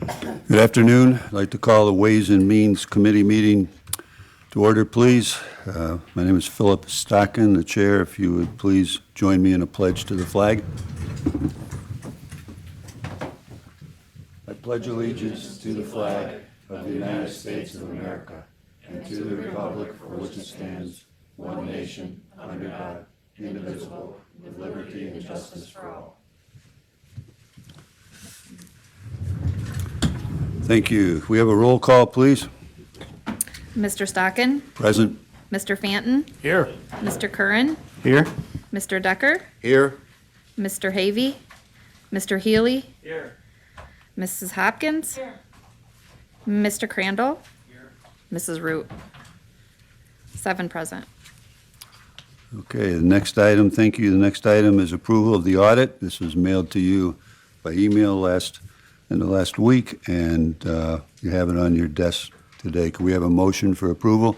Good afternoon. I'd like to call the Ways and Means Committee meeting to order, please. My name is Philip Stockin, the chair. If you would please join me in a pledge to the flag. I pledge allegiance to the flag of the United States of America and to the republic for which it stands, one nation, under God, indivisible, with liberty and justice for all. Thank you. We have a roll call, please. Mr. Stockin, Present. Mr. Fanton, Here. Mr. Curran, Here. Mr. Decker, Here. Mr. Havey, Mr. Healy, Here. Mrs. Hopkins, Mr. Crandall, Mrs. Root. 7 present. Okay, the next item, thank you. The next item is approval of the audit. This was mailed to you by email in the last week, and you have it on your desk today. Can we have a motion for approval?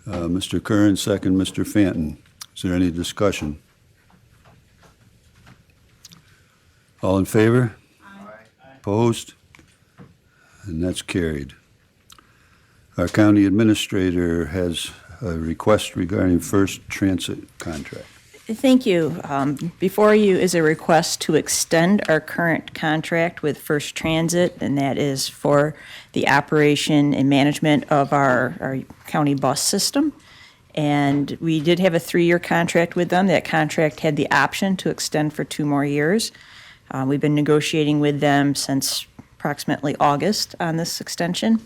Mr. Curran, second, Mr. Fanton. Is there any discussion? All in favor? Aye. Opposed? And that's carried. Our county administrator has a request regarding First Transit contract. Thank you. Before you is a request to extend our current contract with First Transit, and that is for the operation and management of our county bus system. And we did have a 3-year contract with them. That contract had the option to extend for 2 more years. We've been negotiating with them since approximately August on this extension.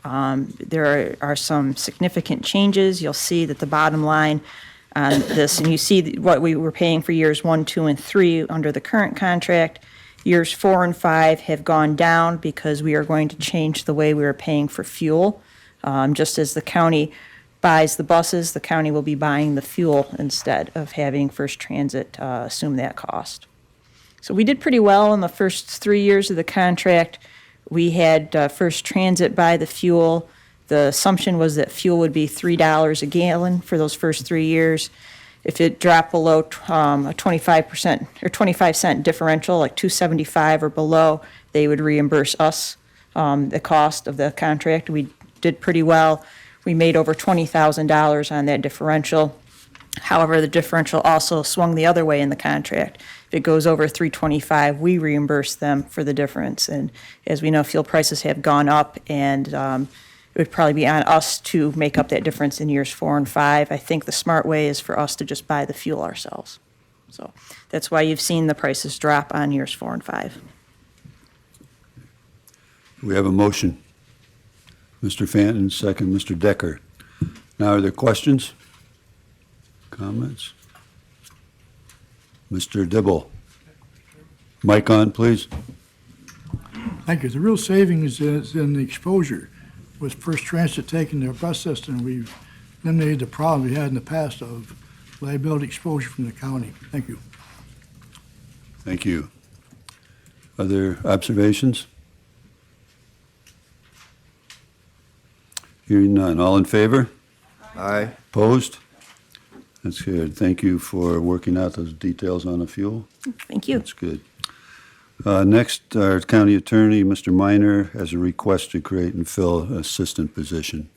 There are some significant changes. You'll see that the bottom line on this, and you see what we were paying for years 1, 2, and 3 under the current contract. Years 4 and 5 have gone down because we are going to change the way we are paying for fuel. Just as the county buys the buses, the county will be buying the fuel instead of having First Transit assume that cost. So we did pretty well in the first 3 years of the contract. We had First Transit buy the fuel. The assumption was that fuel would be $3 a gallon for those first 3 years. If it dropped below a 25% or 25-cent differential, like $2.75 or below, they would reimburse us the cost of the contract. We did pretty well. We made over $20,000 on that differential. However, the differential also swung the other way in the contract. If it goes over $3.25, we reimburse them for the difference. And as we know, fuel prices have gone up, and it would probably be on us to make up that difference in years 4 and 5. I think the smart way is for us to just buy the fuel ourselves. So that's why you've seen the prices drop on years 4 and 5. We have a motion. Mr. Fanton, second, Mr. Decker. Now, are there questions? Comments? Mr. Dibble. Mic on, please. Thank you. The real savings is in the exposure. With First Transit taking their bus system, we've eliminated the problem we had in the past of liability exposure from the county. Thank you. Thank you. Other observations? Hearing none. All in favor? Aye. Opposed? That's good. Thank you for working out those details on the fuel. Thank you. That's good. Next, our county attorney, Mr. Minor, has a request to create and fill an assistant position.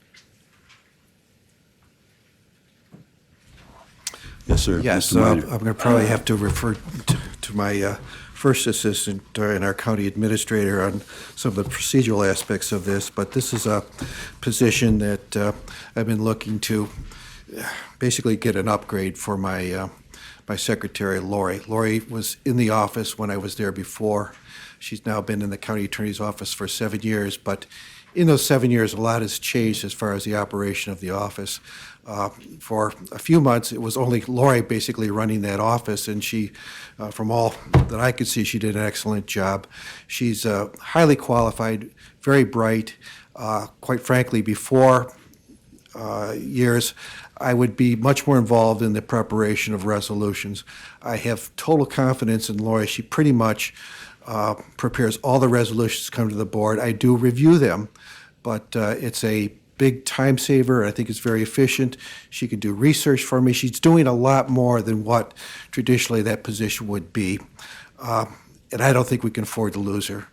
Yes, sir. Yes, Mr. I'm Minor. going to probably have to refer to my first assistant and our county administrator on some of the procedural aspects of this, but this is a position that I've been looking to basically get an upgrade for my secretary, Lori. Lori was in the office when I was there before. She's now been in the county attorney's office for 7 years, but in those 7 years, a lot has changed as far as the operation of the office. For a few months, it was only Lori basically running that office, and she, from all that I could see, she did an excellent job. She's highly qualified, very bright. Quite frankly, before years, I would be much more involved in the preparation of resolutions. I have total confidence in Lori. She pretty much prepares all the resolutions that come to the board. I do review them, but it's a big time saver. I think it's very efficient. She can do research for me. She's doing a lot more than what traditionally that position would be. and I don't think we can afford to lose her.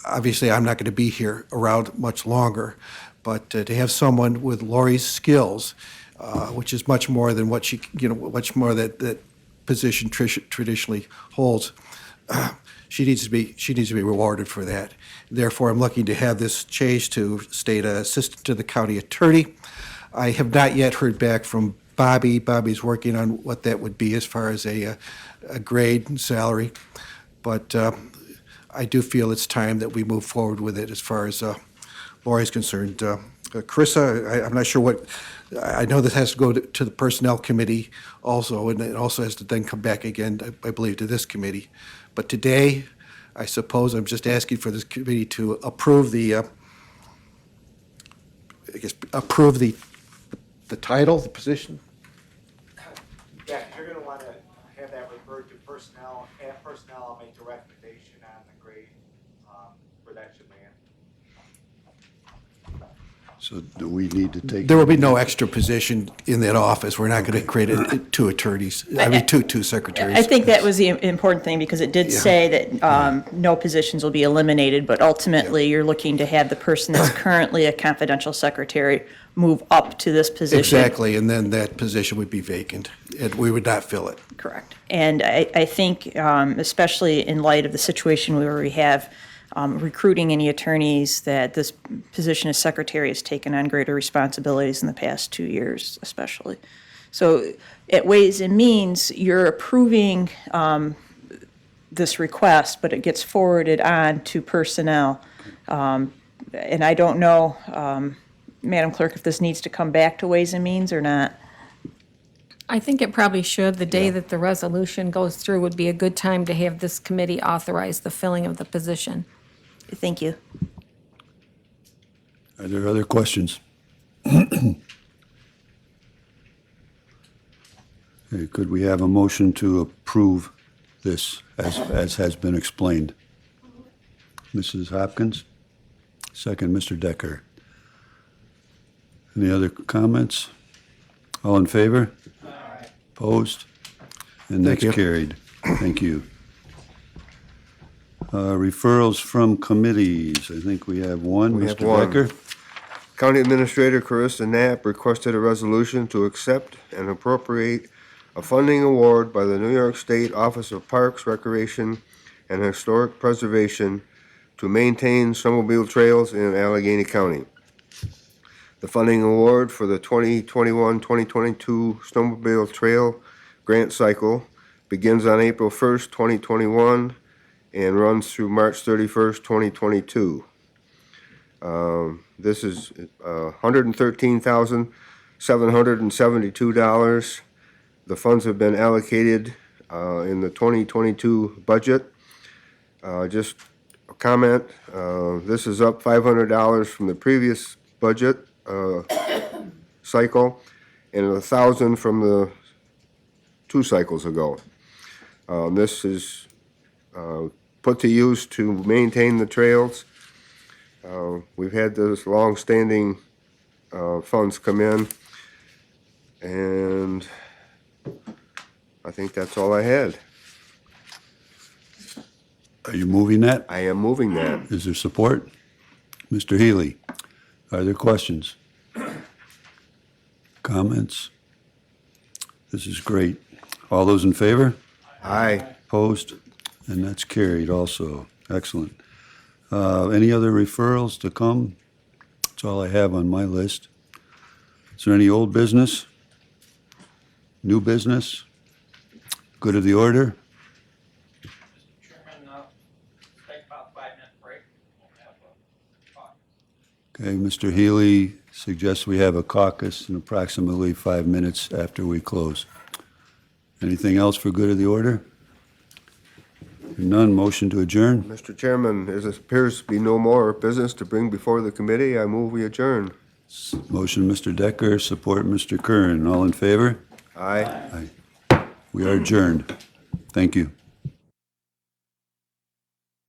Obviously, I'm not going to be here around much longer, but to have someone with Lori's skills, which is much more than what she, much more that position traditionally holds, she needs to be rewarded for that. Therefore, I'm looking to have this changed to state assistant to the county attorney. I have not yet heard back from Bobby. Bobby's working on what that would be as far as a grade and salary, but I do feel it's time that we move forward with it as far as Lori's concerned. Carissa, I'm not sure what, I know this has to go to the Personnel Committee also, and it also has to then come back again, I believe, to this committee. But today, I suppose I'm just asking for this committee to approve the title, the position. Yeah, you're gonna wanna have that referred to personnel. At personnel, I'll make the recommendation on the grade, where that should land. So do we need to take? There will be no extra position in that office. We're not going to create two attorneys, two secretaries. I think that was the important thing, because it did Yeah. say that no positions will be eliminated, but ultimately, you're looking to have the person that's currently a confidential secretary move up to this position. Exactly, and then that position would be vacant, and we would not fill it. Correct. And I think, especially in light of the situation where we have recruiting any attorneys, that this position as secretary has taken on greater responsibilities in the past 2 years, especially. So at Ways and Means, you're approving this request, but it gets forwarded on to personnel. And I don't know, Madam Clerk, if this needs to come back to Ways and Means or not. I think it probably should. The day that the resolution goes through would be a good time to have this committee authorize the filling of the position. Thank you. Are there other questions? Okay, could we have a motion to approve this as has been explained? Mrs. Hopkins? Second, Mr. Decker. Any other comments? All in favor? Opposed? And Thank that's you. carried. Thank you. Referrals from committees. I think we have one. We have Mr. one. Decker? County Administrator Carissa Knapp requested a resolution to accept and appropriate a funding award by the New York State Office of Parks, Recreation, and Historic Preservation to maintain snowmobile trails in Allegheny County. The funding award for the 2021-2022 snowmobile trail grant cycle begins on April 1st, 2021, and runs through March 31st, 2022. This is $113,772. The funds have been allocated in the 2022 budget. Just a comment, this is up $500 from the previous budget cycle, and $1,000 from the 2 cycles ago. This is put to use to maintain the trails. We've had those long-standing funds come in, and I think that's all I had. Are you moving that? I am moving that. Is there support? Mr. Healy, are there questions? Comments? This is great. All those in favor? Aye. Opposed? And that's carried also. Excellent. Any other referrals to come? That's all I have on my list. Is there any old business? New business? Good of the order? Chairman, take about a 5-minute break. We'll have a talk. Okay, Mr. Healy suggests we have a caucus in approximately 5 minutes after we close. Anything else for good of the order? None, motion to adjourn? Mr. Chairman, as it appears to be no more business to bring before the committee, I move we adjourn. Motion, Mr. Decker, support, Mr. Kern. All in favor? Aye. We are adjourned. Thank you.